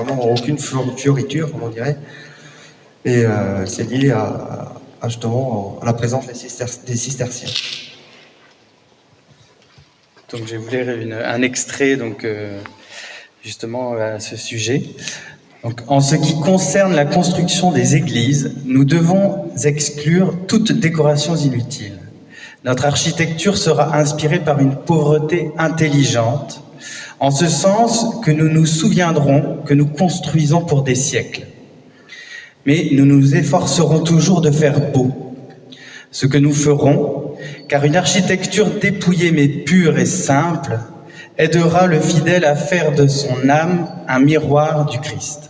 vraiment aucune fioriture, comme on dirait. Et c'est lié justement à la présence des cisterciens. Donc je voulais un extrait justement à ce sujet. Donc, en ce qui concerne la construction des églises, nous devons exclure toute décoration inutile. Notre architecture sera inspirée par une pauvreté intelligente, en ce sens que nous nous souviendrons que nous construisons pour des siècles. Mais nous nous efforcerons toujours de faire beau. Ce que nous ferons, car une architecture dépouillée mais pure et simple aidera le fidèle à faire de son âme un miroir du Christ.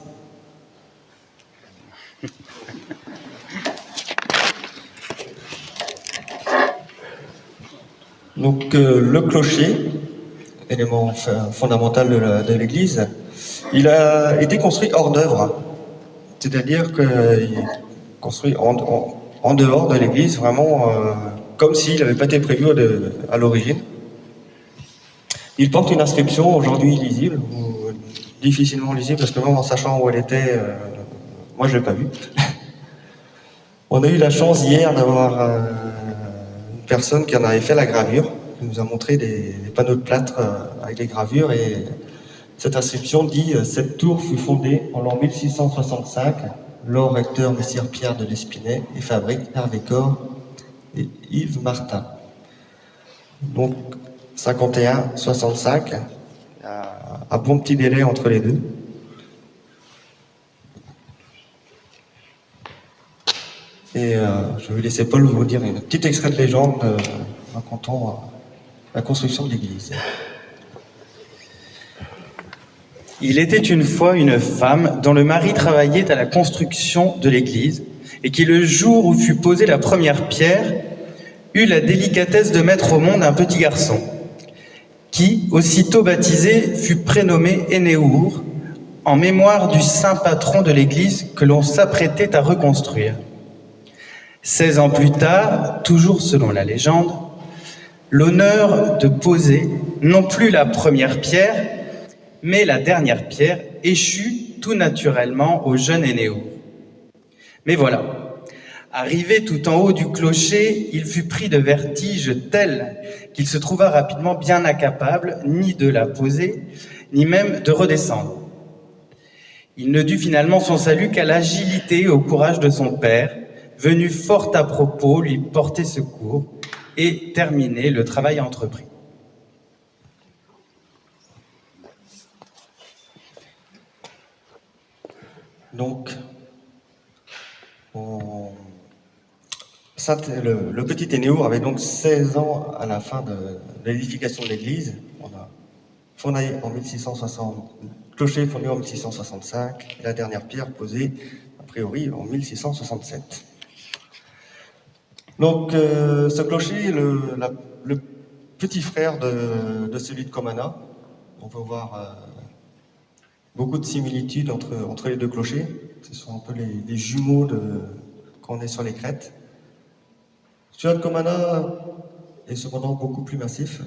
Donc le clocher, élément fondamental de l'église, il a été construit hors d'œuvre. C'est-à-dire qu'il est construit en dehors de l'église, vraiment comme s'il n'avait pas été prévu à l'origine. Il porte une inscription aujourd'hui illisible, ou difficilement lisible, parce que même en sachant où elle était, moi je ne l'ai pas vue. On a eu la chance hier d'avoir une personne qui en avait fait la gravure, qui nous a montré des panneaux de plâtre avec les gravures, et cette inscription dit « Cette tour fut fondée en l'an 1665, lors recteur Messire Pierre de l'Espinay et fabrique Hervé Corre et Yves Martin. » Donc 51-65, un bon petit délai entre les deux. Et je vais laisser Paul vous dire une petite extrait de légende racontant la construction de l'église. Il était une fois une femme dont le mari travaillait à la construction de l'église et qui, le jour où fut posée la première pierre, eut la délicatesse de mettre au monde un petit garçon qui, aussitôt baptisé, fut prénommé Énéour, en mémoire du saint patron de l'église que l'on s'apprêtait à reconstruire. 16 ans plus tard, toujours selon la légende, l'honneur de poser non plus la première pierre, mais la dernière pierre échut tout naturellement au jeune Énéour. Mais voilà, arrivé tout en haut du clocher, il fut pris de vertige tel qu'il se trouva rapidement bien incapable ni de la poser, ni même de redescendre. Il ne dut finalement son salut qu'à l'agilité et au courage de son père, venu fort à propos lui porter secours et terminer le travail entrepris. Donc, le petit Énéour avait donc 16 ans à la fin de l'édification de l'église. On a fondé en 1660, clocher fondé en 1665, et la dernière pierre posée, a priori, en 1667. Donc, ce clocher est le petit frère de celui de Comana. On peut voir beaucoup de similitudes entre les deux clochers. Ce sont un peu les jumeaux quand on est sur les crêtes. Celui de Comana est cependant beaucoup plus massif.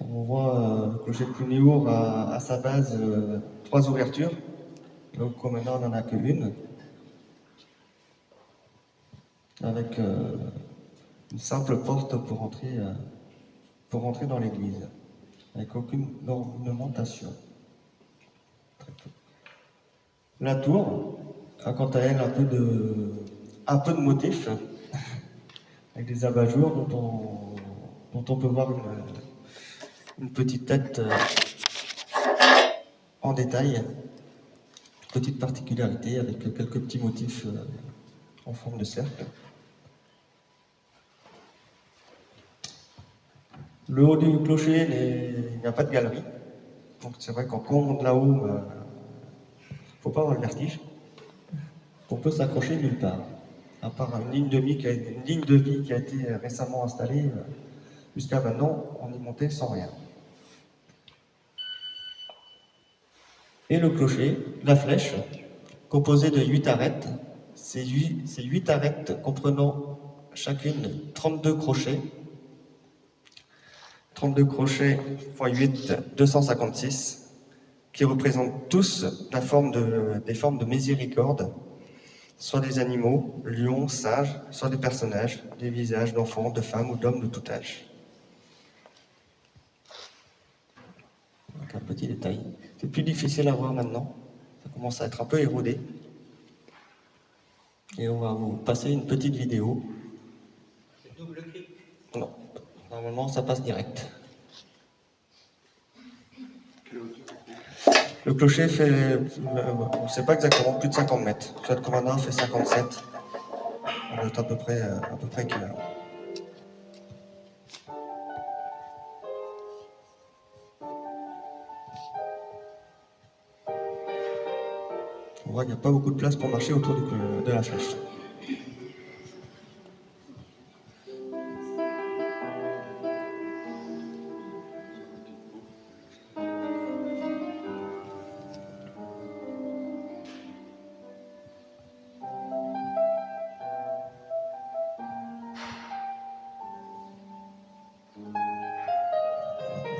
On voit le clocher de Plounéour à sa base 3 ouvertures. Donc Comana n'en a qu'une, avec une simple porte pour rentrer dans l'église, avec aucune ornementation. La tour a quant à elle un peu de motifs, avec des abat-jours dont on peut voir une petite tête en détail, petite particularité avec quelques petits motifs en forme de cercle. Le haut du clocher, il n'y a pas de galerie, donc c'est vrai qu'en monte là-haut, il ne faut pas avoir le vertige. On peut s'accrocher nulle part, à part une ligne de vie qui a été récemment installée. Jusqu'à maintenant, on y montait sans rien. Et le clocher, la flèche, composée de 8 arêtes. Ces 8 arêtes comprenant chacune 32 crochets. 32 crochets x 8, 256, qui représentent tous des formes de miséricorde, soit des animaux, lions, singes, soit des personnages, des visages d'enfants, de femmes ou d'hommes de tout âge. Donc un petit détail. C'est plus difficile à voir maintenant. Ça commence à être un peu érodé. Et on va vous passer une petite vidéo. C'est double clic. Non, normalement ça passe direct. Le clocher fait, on ne sait pas exactement, plus de 50 mètres. Celui de Comandant fait 57. On doit être à peu près équivalent. On voit qu'il n'y a pas beaucoup de place pour marcher autour de la flèche.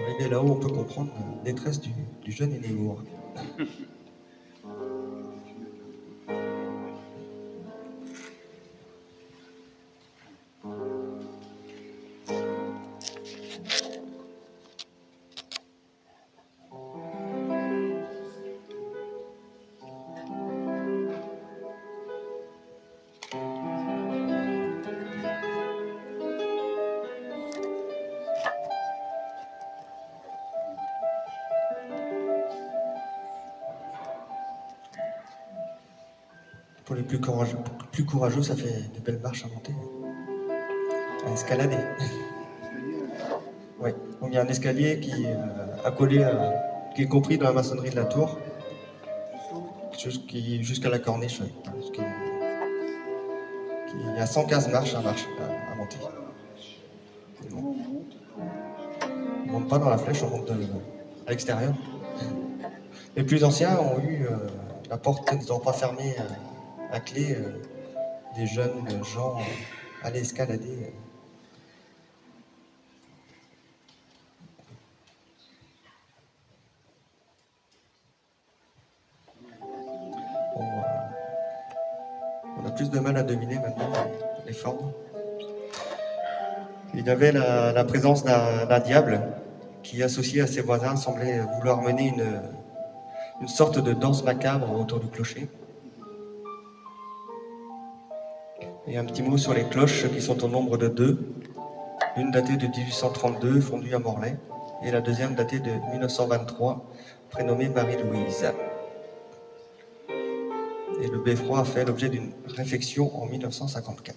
Arrivé là-haut, on peut comprendre la détresse du jeune Énégour. Pour les plus courageux, ça fait de belles marches à monter, à escalader. Oui, donc il y a un escalier qui qui est compris dans la maçonnerie de la tour, jusqu'à la corniche. Il y a 115 marches à monter. On ne monte pas dans la flèche, on monte à l'extérieur. Les plus anciens ont eu la porte, ils n'ont pas fermé à clé, des jeunes gens allaient escalader. On a plus de mal à deviner maintenant les formes. Il y avait la présence d'un diable qui, associé à ses voisins, semblait vouloir mener une sorte de danse macabre autour du clocher. Et un petit mot sur les cloches qui sont au nombre de 2. Une datée de 1832, fondue à Morlaix, et la deuxième datée de 1923, prénommée Marie-Louise. Et le beffroi a fait l'objet d'une réfection en 1954.